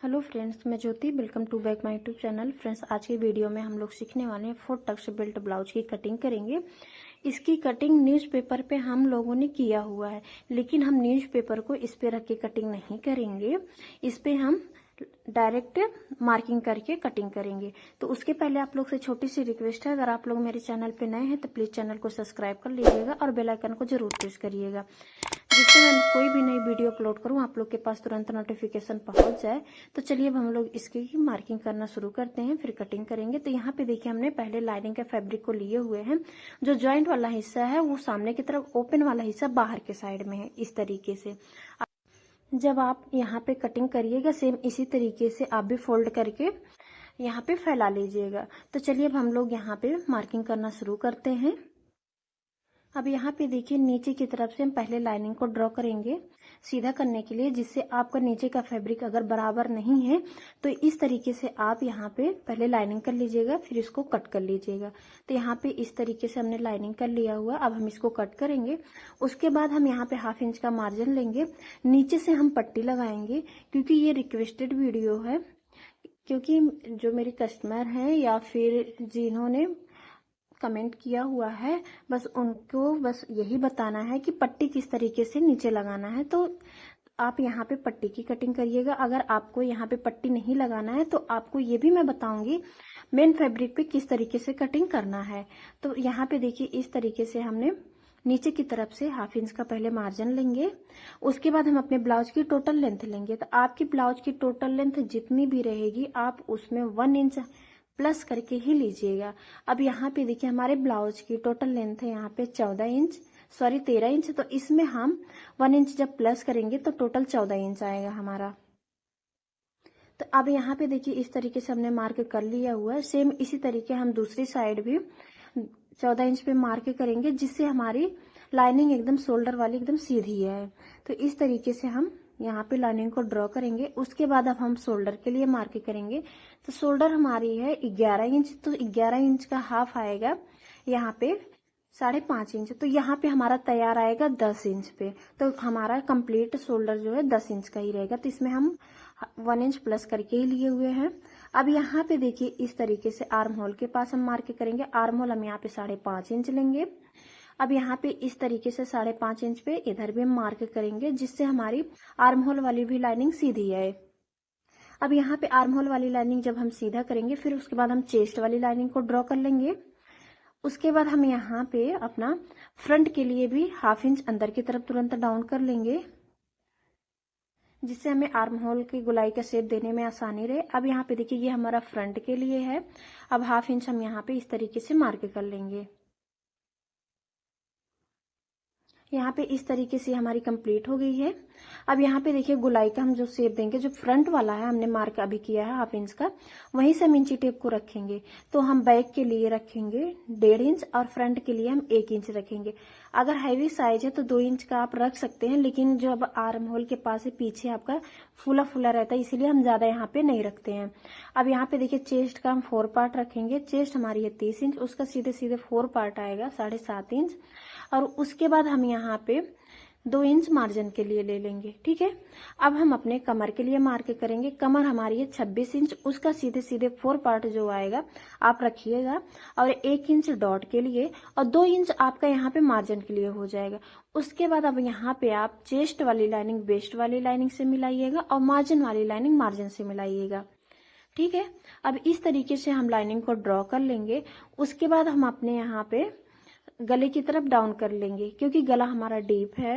Hello friends, मैं Jyoti. Welcome to back my YouTube channel. Friends, आज की वीडियो में हम लोग सीखने वाले हैं 4 टक्स बेल्ट ब्लाउज की कटिंग करेंगे। इसकी कटिंग न्यूज़पेपर पे हम लोगों ने किया हुआ है, लेकिन हम न्यूज़पेपर को इस पे रख के कटिंग नहीं करेंगे। इस पे हम डायरेक्ट मार्किंग करके कटिंग करेंगे। तो उसके पहले आप लोग से छोटी सी रिक्वेस्ट है, अगर आप लोग मेरे चैनल पे नए हैं तो प्लीज़ चैनल को सब्सक्राइब कर लीजिएगा और बेल आइकन को जरूर प्रेस करिएगा, जिससे मैं कोई भी नई वीडियो अपलोड करूं आप लोग के पास तुरंत नोटिफिकेशन पहुंच जाए। तो चलिए अब हम लोग इसकी मार्किंग करना शुरू करते हैं, फिर कटिंग करेंगे। तो यहाँ पे देखिए, हमने पहले लाइनिंग के फैब्रिक को लिए हुए हैं। जो जॉइंट वाला हिस्सा है वो सामने की तरफ, ओपन वाला हिस्सा बाहर के साइड में है। इस तरीके से जब आप यहाँ पे कटिंग करिएगा, सेम इसी तरीके से आप भी फोल्ड करके यहाँ पे फैला लीजिएगा। तो चलिए अब हम लोग यहाँ पे मार्किंग करना शुरू करते हैं। अब यहाँ पे देखिए, नीचे की तरफ से हम पहले लाइनिंग को ड्रॉ करेंगे सीधा करने के लिए, जिससे आपका नीचे का फैब्रिक अगर बराबर नहीं है तो इस तरीके से आप यहाँ पे पहले लाइनिंग कर लीजिएगा, फिर इसको कट कर लीजिएगा। तो यहाँ पे इस तरीके से हमने लाइनिंग कर लिया हुआ। अब हम इसको कट करेंगे। उसके बाद हम यहाँ पे 1/2 इंच का मार्जिन लेंगे, नीचे से हम पट्टी लगाएंगे। क्योंकि ये रिक्वेस्टेड वीडियो है, क्योंकि जो मेरी कस्टमर हैं या फिर जिन्होंने कमेंट किया हुआ है, बस उनको बस यही बताना है कि पट्टी किस तरीके से नीचे लगाना है। तो आप यहाँ पे पट्टी की कटिंग करिएगा। अगर आपको यहाँ पे पट्टी नहीं लगाना है तो आपको ये भी मैं बताऊंगी मेन फैब्रिक पे किस तरीके से कटिंग करना है। तो यहाँ पे देखिए, इस तरीके से हमने नीचे की तरफ से 1/2 इंच का पहले मार्जिन लेंगे। उसके बाद हम अपने ब्लाउज की टोटल लेंथ लेंगे। तो आपकी ब्लाउज की टोटल लेंथ जितनी भी रहेगी, आप उसमें 1 इंच प्लस करके ही लीजिएगा। अब यहाँ पे देखिए, हमारे ब्लाउज की टोटल लेंथ है यहाँ पे 13 इंच। तो इसमें हम 1 इंच जब प्लस करेंगे तो टोटल 14 इंच आएगा हमारा। तो अब यहाँ पे देखिए, इस तरीके से हमने मार्क कर लिया हुआ है। सेम इसी तरीके हम दूसरी साइड भी 14 इंच पे मार्क करेंगे, जिससे हमारी लाइनिंग एकदम शोल्डर वाली एकदम सीधी है। तो इस तरीके से हम यहाँ पे लाइनिंग को ड्रॉ करेंगे। उसके बाद अब हम शोल्डर के लिए मार्क करेंगे। तो शोल्डर हमारी है 11 इंच, तो 11 इंच का हाफ आएगा यहाँ पे 5.5 इंच। तो यहाँ पे हमारा तैयार आएगा 10 इंच पे। तो हमारा कंप्लीट शोल्डर जो है 10 इंच का ही रहेगा। तो इसमें हम 1 इंच प्लस करके ही लिए हुए हैं। अब यहाँ पे देखिए, इस तरीके से आर्म होल के पास हम मार्क करेंगे। आर्म होल हम यहाँ पे 5.5 इंच लेंगे। अब यहाँ पे इस तरीके से 5.5 इंच पे इधर भी हम मार्क करेंगे, जिससे हमारी आर्म होल वाली भी लाइनिंग सीधी है। अब यहाँ पे आर्म होल वाली लाइनिंग जब हम सीधा करेंगे, फिर उसके बाद हम चेस्ट वाली लाइनिंग को ड्रॉ कर लेंगे। उसके बाद हम यहाँ पे अपना फ्रंट के लिए भी 1/2 इंच अंदर की तरफ तुरंत डाउन कर लेंगे, जिससे हमें आर्म होल की गोलाई का शेप देने में आसानी रहे। अब यहाँ पे देखिए, ये हमारा फ्रंट के लिए है। अब 1/2 इंच हम यहाँ पे इस तरीके से मार्क कर लेंगे। यहाँ पे इस तरीके से हमारी कंप्लीट हो गई है। अब यहाँ पे देखिए, गोलाई का हम जो शेप देंगे, जो फ्रंट वाला है हमने मार्क अभी किया है 1/2 इंच का, वहीं से हम इंची टेप को रखेंगे। तो हम बैक के लिए रखेंगे 1.5 इंच और फ्रंट के लिए हम 1 इंच रखेंगे। अगर हैवी साइज है तो 2 इंच का आप रख सकते हैं, लेकिन जो अब आर्म होल के पास है पीछे आपका फूला फूला रहता है, इसीलिए हम ज्यादा यहाँ पे नहीं रखते हैं। अब यहाँ पे देखिए, चेस्ट का हम 4 पार्ट रखेंगे। चेस्ट हमारी है 30 इंच, उसका सीधे सीधे 4 पार्ट आएगा 7.5 इंच। और उसके बाद हम यहाँ पे 2 इंच मार्जिन के लिए ले लेंगे। ठीक है। अब हम अपने कमर के लिए मार्क करेंगे। कमर हमारी है 26 इंच, उसका सीधे सीधे 4 पार्ट जो आएगा आप रखिएगा, और 1 इंच डॉट के लिए, और 2 इंच आपका यहाँ पे मार्जिन के लिए हो जाएगा। उसके बाद अब यहाँ पे आप चेस्ट वाली लाइनिंग वेस्ट वाली लाइनिंग से मिलाइएगा, और मार्जिन वाली लाइनिंग मार्जिन से मिलाइएगा। ठीक है। अब इस तरीके से हम लाइनिंग को ड्रॉ कर लेंगे। उसके बाद हम अपने यहाँ पे गले की तरफ डाउन कर लेंगे, क्योंकि गला हमारा डीप है।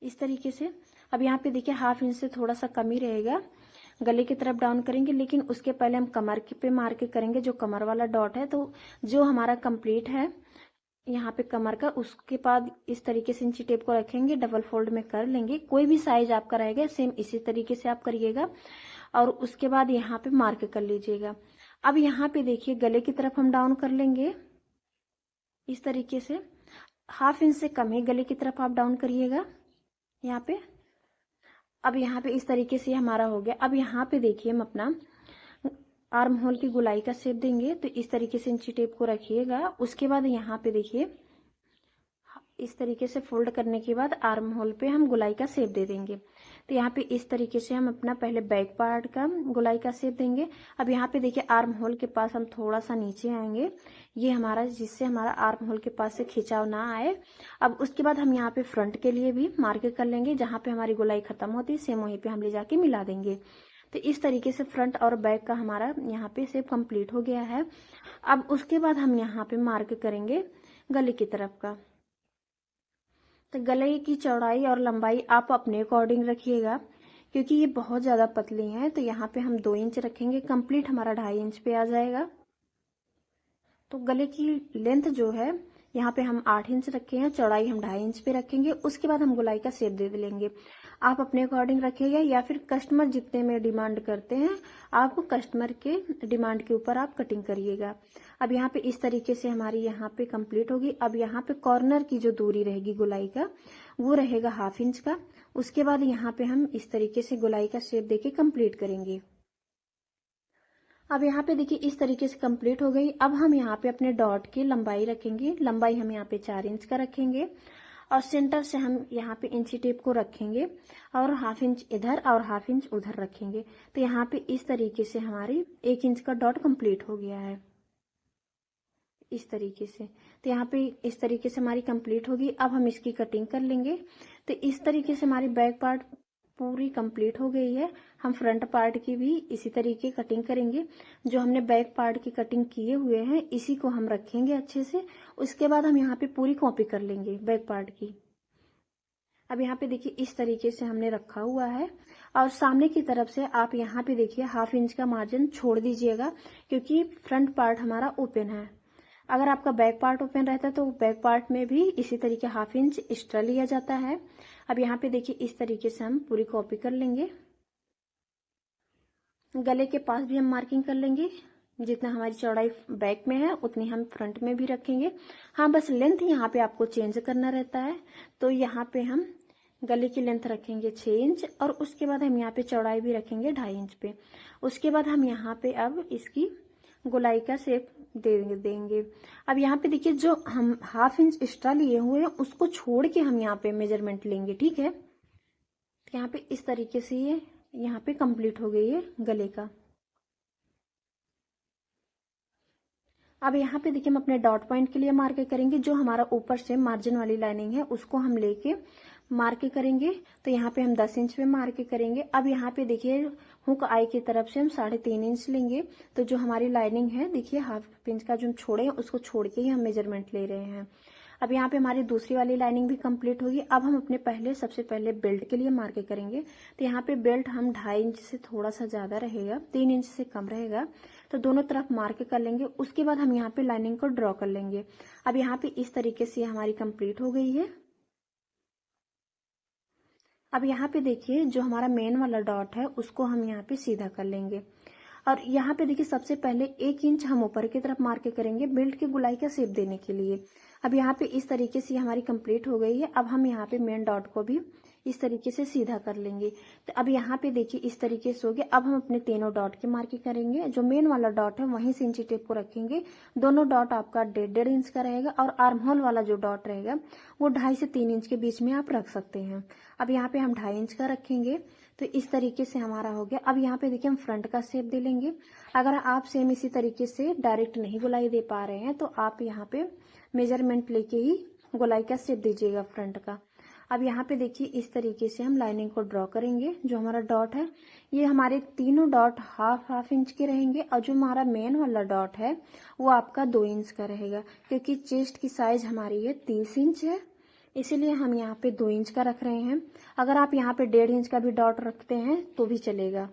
इस तरीके से अब यहाँ पे देखिए, 1/2 इंच से थोड़ा सा कम ही रहेगा। गले की तरफ डाउन करेंगे, लेकिन उसके पहले हम कमर पे मार्क करेंगे, जो कमर वाला डॉट है। तो जो हमारा कंप्लीट है यहाँ पे कमर का, उसके बाद इस तरीके से इंची टेप को रखेंगे, डबल फोल्ड में कर लेंगे। कोई भी साइज आपका रहेगा, सेम इसी तरीके से आप करिएगा, और उसके बाद यहाँ पे मार्क कर लीजिएगा। अब यहाँ पे देखिए, गले की तरफ हम डाउन कर लेंगे इस तरीके से। 1/2 इंच से कम ही गले की तरफ आप डाउन करिएगा यहाँ पे। अब यहाँ पे इस तरीके से हमारा हो गया। अब यहाँ पे देखिए, हम अपना आर्म होल की गोलाई का शेप देंगे। तो इस तरीके से इंची टेप को रखिएगा। उसके बाद यहाँ पे देखिए, इस तरीके से फोल्ड करने के बाद आर्म होल पे हम गोलाई का शेप दे देंगे। तो यहाँ पे इस तरीके से हम अपना पहले बैक पार्ट का गोलाई का शेप देंगे। अब यहाँ पे देखिए आर्म होल के पास हम थोड़ा सा नीचे आएंगे, ये हमारा, जिससे हमारा आर्म होल के पास से खिंचाव ना आए। अब उसके बाद हम यहाँ पे फ्रंट के लिए भी मार्क कर लेंगे, जहाँ पे हमारी गोलाई खत्म होती है सेम वहीं पे हम ले जाके मिला देंगे। तो इस तरीके से फ्रंट और बैक का हमारा यहाँ पे शेप कंप्लीट हो गया है। अब उसके बाद हम यहाँ पे मार्क करेंगे गले की तरफ का। तो गले की चौड़ाई और लंबाई आप अपने अकॉर्डिंग रखिएगा, क्योंकि ये बहुत ज़्यादा पतली है। तो यहाँ पे हम 2 इंच रखेंगे, कंप्लीट हमारा 2.5 इंच पे आ जाएगा। तो गले की लेंथ जो है यहाँ पे हम 8 इंच रखे हैं, चौड़ाई हम 2.5 इंच पे रखेंगे। उसके बाद हम गोलाई का शेप दे लेंगे। आप अपने अकॉर्डिंग रखिएगा, या फिर कस्टमर जितने में डिमांड करते हैं आप कस्टमर के डिमांड के ऊपर आप कटिंग करिएगा। अब यहाँ पे इस तरीके से हमारी यहाँ पे कंप्लीट होगी। अब यहाँ पे कॉर्नर की जो दूरी रहेगी गोलाई का वो रहेगा 1/2 इंच का। उसके बाद यहाँ पे हम इस तरीके से गोलाई का शेप देके कंप्लीट करेंगे। अब यहाँ पे देखिए इस तरीके से कंप्लीट हो गई। अब हम यहाँ पे अपने डॉट की लंबाई रखेंगे। लंबाई हम यहाँ पे 4 इंच का रखेंगे और सेंटर से हम यहाँ पे इंची टेप को रखेंगे और 1/2 इंच इधर और 1/2 इंच उधर रखेंगे। तो यहाँ पे इस तरीके से हमारी 1 इंच का डॉट कंप्लीट हो गया है, इस तरीके से। तो यहाँ पे इस तरीके से हमारी कंप्लीट होगी। अब हम इसकी कटिंग कर लेंगे। तो इस तरीके से हमारी बैक पार्ट पूरी कंप्लीट हो गई है। हम फ्रंट पार्ट की भी इसी तरीके कटिंग करेंगे। जो हमने बैक पार्ट की कटिंग किए हुए हैं इसी को हम रखेंगे अच्छे से। उसके बाद हम यहाँ पे पूरी कॉपी कर लेंगे बैक पार्ट की। अब यहाँ पे देखिए इस तरीके से हमने रखा हुआ है और सामने की तरफ से आप यहाँ पे देखिए 1/2 इंच का मार्जिन छोड़ दीजिएगा, क्योंकि फ्रंट पार्ट हमारा ओपन है। अगर आपका बैक पार्ट ओपन रहता है तो बैक पार्ट में भी इसी तरीके 1/2 इंच एक्स्ट्रा लिया जाता है। अब यहाँ पे देखिए इस तरीके से हम पूरी कॉपी कर लेंगे। गले के पास भी हम मार्किंग कर लेंगे, जितना हमारी चौड़ाई बैक में है उतनी हम फ्रंट में भी रखेंगे। हाँ, बस लेंथ यहाँ पे आपको चेंज करना रहता है। तो यहाँ पे हम गले की लेंथ रखेंगे 6 इंच और उसके बाद हम यहाँ पे चौड़ाई भी रखेंगे 2.5 इंच पे। उसके बाद हम यहाँ पे अब इसकी गोलाई का शेप दे देंगे। अब यहाँ पे देखिए जो हम 1/2 इंच एक्स्ट्रा लिए हुए हैं उसको छोड़ के हम यहाँ पे मेजरमेंट लेंगे, ठीक है। तो यहाँ पे इस तरीके से ये यहाँ पे कंप्लीट हो गई है गले का। अब यहाँ पे देखिए हम अपने डॉट पॉइंट के लिए मार्क करेंगे। जो हमारा ऊपर से मार्जिन वाली लाइनिंग है उसको हम लेके मार्क करेंगे। तो यहाँ पे हम 10 इंच पे मार्क करेंगे। अब यहाँ पे देखिए हुक आई की तरफ से हम 3.5 इंच लेंगे। तो जो हमारी लाइनिंग है देखिए 1/2 इंच का जो हम छोड़े हैं उसको छोड़ के ही हम मेजरमेंट ले रहे हैं। अब यहाँ पे हमारी दूसरी वाली लाइनिंग भी कंप्लीट होगी। अब हम अपने सबसे पहले बेल्ट के लिए मार्क करेंगे। तो यहाँ पे बेल्ट हम 2.5 इंच से थोड़ा सा ज्यादा रहेगा, 3 इंच से कम रहेगा। तो दोनों तरफ मार्क कर लेंगे। उसके बाद हम यहाँ पे लाइनिंग को ड्रॉ कर लेंगे। अब यहाँ पे इस तरीके से हमारी कंप्लीट हो गई है। अब यहाँ पे देखिए जो हमारा मेन वाला डॉट है उसको हम यहाँ पे सीधा कर लेंगे। और यहाँ पे देखिए सबसे पहले 1 इंच हम ऊपर की तरफ मार्क करेंगे बेल्ट की गोलाई का शेप देने के लिए। अब यहाँ पे इस तरीके से हमारी कंप्लीट हो गई है। अब हम यहाँ पे मेन डॉट को भी इस तरीके से सीधा कर लेंगे। तो अब यहाँ पे देखिए इस तरीके से हो गया। अब हम अपने तीनों डॉट की मार्किंग करेंगे। जो मेन वाला डॉट है वहीं से इंची टेप को रखेंगे। दोनों डॉट आपका 1.5 इंच का रहेगा और आर्म होल वाला जो डॉट रहेगा वो 2.5 से 3 इंच के बीच में आप रख सकते हैं। अब यहाँ पे हम 2.5 इंच का रखेंगे। तो इस तरीके से हमारा हो गया। अब यहाँ पे देखिए हम फ्रंट का शेप दे लेंगे। अगर आप सेम इसी तरीके से डायरेक्ट नहीं गोलाई दे पा रहे हैं तो आप यहाँ पे मेजरमेंट लेके ही गोलाई का शेप दीजिएगा फ्रंट का। अब यहाँ पे देखिए इस तरीके से हम लाइनिंग को ड्रॉ करेंगे। जो हमारा डॉट है ये हमारे तीनों डॉट 1/2 इंच के रहेंगे और जो हमारा मेन वाला डॉट है वो आपका 2 इंच का रहेगा, क्योंकि चेस्ट की साइज हमारी है 30 इंच है, इसीलिए हम यहाँ पे 2 इंच का रख रहे हैं। अगर आप यहाँ पे 1.5 इंच का भी डॉट रखते हैं तो भी चलेगा।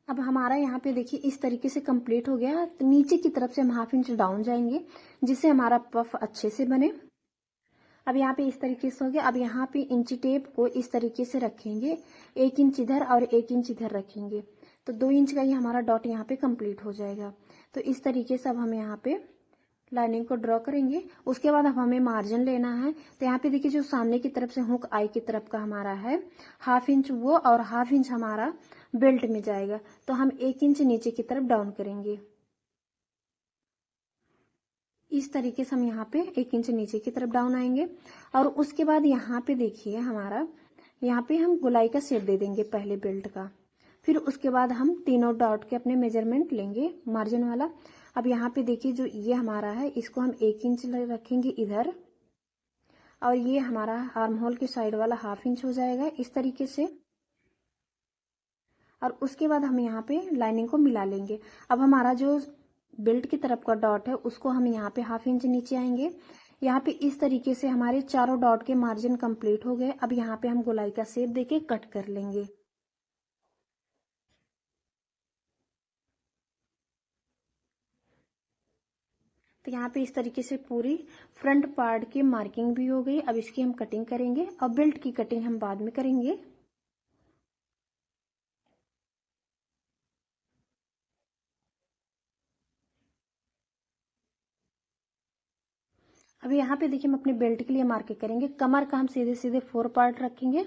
अब हमारा यहाँ पे देखिए इस तरीके से कंप्लीट हो गया। तो नीचे की तरफ से हम 1/2 इंच डाउन जाएंगे जिससे हमारा पफ अच्छे से बने। अब यहाँ पे इस तरीके से हो गया। अब यहाँ पे इंची टेप को इस तरीके से रखेंगे, 1 इंच इधर और 1 इंच इधर रखेंगे। तो 2 इंच का ही हमारा डॉट यहाँ पे कंप्लीट हो जाएगा। तो इस तरीके से अब हम यहाँ पे लाइनिंग को ड्रॉ करेंगे। उसके बाद अब हमें मार्जिन लेना है। तो यहाँ पे देखिए जो सामने की तरफ से हुक आई की तरफ का हमारा है 1/2 इंच वो और 1/2 इंच हमारा बेल्ट में जाएगा। तो हम 1 इंच नीचे की तरफ डाउन करेंगे। इस तरीके से हम यहाँ पे 1 इंच नीचे की तरफ डाउन आएंगे और उसके बाद यहाँ पे देखिए हमारा यहाँ पे हम गोलाई का शेप दे देंगे पहले बेल्ट का। फिर उसके बाद हम तीनों डॉट के अपने मेजरमेंट लेंगे मार्जिन वाला। अब यहाँ पे देखिए जो ये हमारा है इसको हम 1 इंच रखेंगे इधर और ये हमारा आर्म होल के साइड वाला 1/2 इंच हो जाएगा इस तरीके से। और उसके बाद हम यहाँ पे लाइनिंग को मिला लेंगे। अब हमारा जो बेल्ट की तरफ का डॉट है उसको हम यहाँ पे 1/2 इंच नीचे आएंगे। यहाँ पे इस तरीके से हमारे चारों डॉट के मार्जिन कंप्लीट हो गए। अब यहाँ पे हम गोलाई का शेप देके कट कर लेंगे। तो यहाँ पे इस तरीके से पूरी फ्रंट पार्ट की मार्किंग भी हो गई। अब इसकी हम कटिंग करेंगे और बेल्ट की कटिंग हम बाद में करेंगे। अब यहाँ पे देखिए हम अपने बेल्ट के लिए मार्किंग करेंगे। कमर का हम सीधे सीधे 4 पार्ट रखेंगे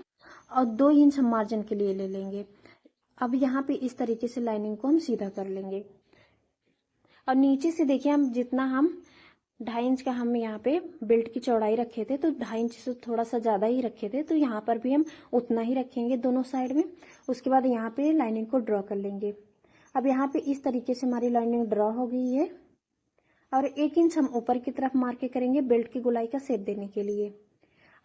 और 2 इंच हम मार्जिन के लिए ले लेंगे। अब यहाँ पे इस तरीके से लाइनिंग को हम सीधा कर लेंगे और नीचे से देखिए हम जितना हम 2.5 इंच का हम यहाँ पे बेल्ट की चौड़ाई रखे थे तो 2.5 इंच से थोड़ा सा ज़्यादा ही रखे थे, तो यहाँ पर भी हम उतना ही रखेंगे दोनों साइड में। उसके बाद यहाँ पे लाइनिंग को ड्रॉ कर लेंगे। अब यहाँ पे इस तरीके से हमारी लाइनिंग ड्रॉ हो गई है और 1 इंच हम ऊपर की तरफ मार्क करेंगे बेल्ट की गोलाई का शेप देने के लिए।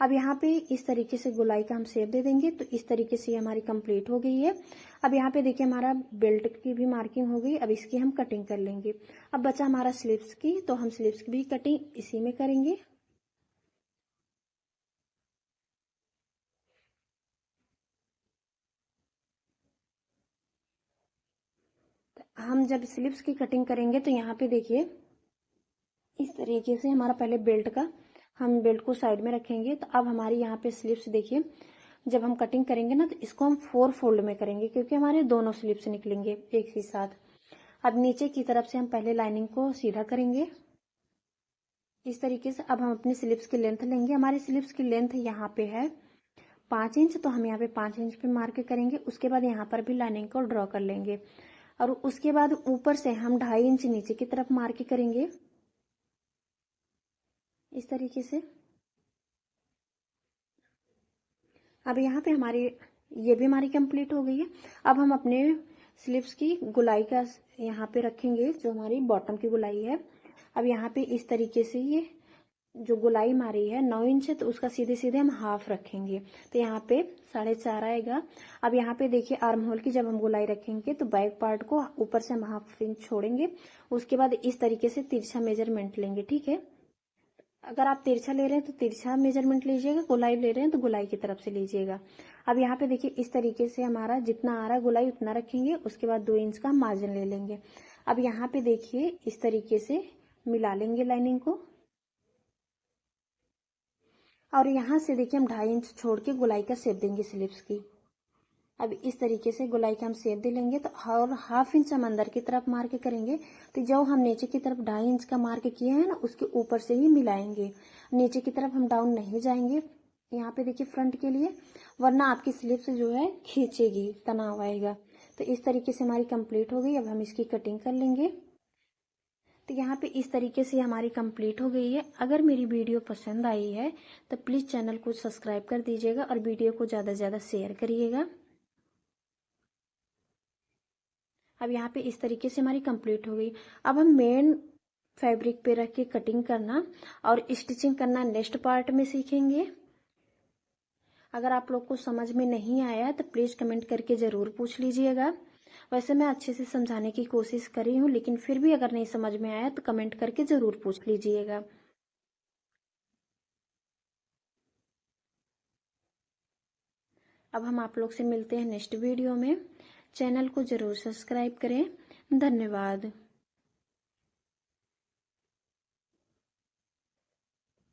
अब यहाँ पे इस तरीके से गोलाई का हम शेप दे देंगे। तो इस तरीके से हमारी कंप्लीट हो गई है। अब यहाँ पे देखिए हमारा बेल्ट की भी मार्किंग हो गई। अब इसकी हम कटिंग कर लेंगे। अब बचा हमारा स्लीव्स की, तो हम स्लीव्स की भी कटिंग इसी में करेंगे। हम जब स्लीव्स की कटिंग करेंगे तो यहाँ पे देखिए इस तरीके से हमारा पहले बेल्ट का हम बेल्ट को साइड में रखेंगे। तो अब हमारी यहाँ पे स्लीव्स देखिए जब हम कटिंग करेंगे ना तो इसको हम 4 फोल्ड में करेंगे क्योंकि हमारे दोनों स्लीव्स निकलेंगे एक ही साथ। अब नीचे की तरफ से हम पहले लाइनिंग को सीधा करेंगे इस तरीके से। अब हम अपनी स्लीव्स की लेंथ लेंगे। हमारी स्लीव्स की लेंथ यहाँ पे है 5 इंच, तो हम यहाँ पे 5 इंच पे मार्क करेंगे। उसके बाद यहाँ पर भी लाइनिंग को ड्रॉ कर लेंगे और उसके बाद ऊपर से हम 2.5 इंच नीचे की तरफ मार्क करेंगे इस तरीके से। अब यहाँ पे हमारी ये भी हमारी कंप्लीट हो गई है। अब हम अपने स्लीव्स की गोलाई का यहाँ पे रखेंगे जो हमारी बॉटम की गोलाई है। अब यहाँ पे इस तरीके से ये जो गोलाई हमारी है 9 इंच है, तो उसका सीधे सीधे हम हाफ रखेंगे। तो यहाँ पे 4.5 आएगा। अब यहाँ पे देखिए आर्म होल की जब हम गोलाई रखेंगे तो बैक पार्ट को ऊपर से हम 1/2 इंच छोड़ेंगे। उसके बाद इस तरीके से तिरछा मेजरमेंट लेंगे, ठीक है। अगर आप तिरछा ले रहे हैं तो तिरछा मेजरमेंट लीजिएगा, गोलाई ले रहे हैं तो गोलाई की तरफ से लीजिएगा। अब यहाँ पे देखिए इस तरीके से हमारा जितना आ रहा है गोलाई उतना रखेंगे। उसके बाद 2 इंच का मार्जिन ले लेंगे। अब यहाँ पे देखिए इस तरीके से मिला लेंगे लाइनिंग को और यहाँ से देखिए हम 2.5 इंच छोड़ के गोलाई का शेप देंगे स्लीव्स की। अब इस तरीके से गोलाई का हम शेप दे लेंगे तो और 1/2 इंच हम अंदर की तरफ मार्क करेंगे। तो जो हम नीचे की तरफ 2.5 इंच का मार्क किए हैं ना उसके ऊपर से ही मिलाएंगे। नीचे की तरफ हम डाउन नहीं जाएंगे यहाँ पे देखिए फ्रंट के लिए, वरना आपकी स्लीव्स जो है खींचेगी, तनाव आएगा। तो इस तरीके से हमारी कंप्लीट हो गई। अब हम इसकी कटिंग कर लेंगे। तो यहाँ पे इस तरीके से हमारी कंप्लीट हो गई है। अगर मेरी वीडियो पसंद आई है तो प्लीज़ चैनल को सब्सक्राइब कर दीजिएगा और वीडियो को ज़्यादा से ज़्यादा शेयर करिएगा। अब यहाँ पे इस तरीके से हमारी कंप्लीट हो गई। अब हम मेन फैब्रिक पे रख के कटिंग करना और स्टिचिंग करना नेक्स्ट पार्ट में सीखेंगे। अगर आप लोग को समझ में नहीं आया तो प्लीज़ कमेंट करके ज़रूर पूछ लीजिएगा। वैसे मैं अच्छे से समझाने की कोशिश करी हूँ, लेकिन फिर भी अगर नहीं समझ में आया तो कमेंट करके ज़रूर पूछ लीजिएगा। अब हम आप लोग से मिलते हैं नेक्स्ट वीडियो में। चैनल को ज़रूर सब्सक्राइब करें। धन्यवाद।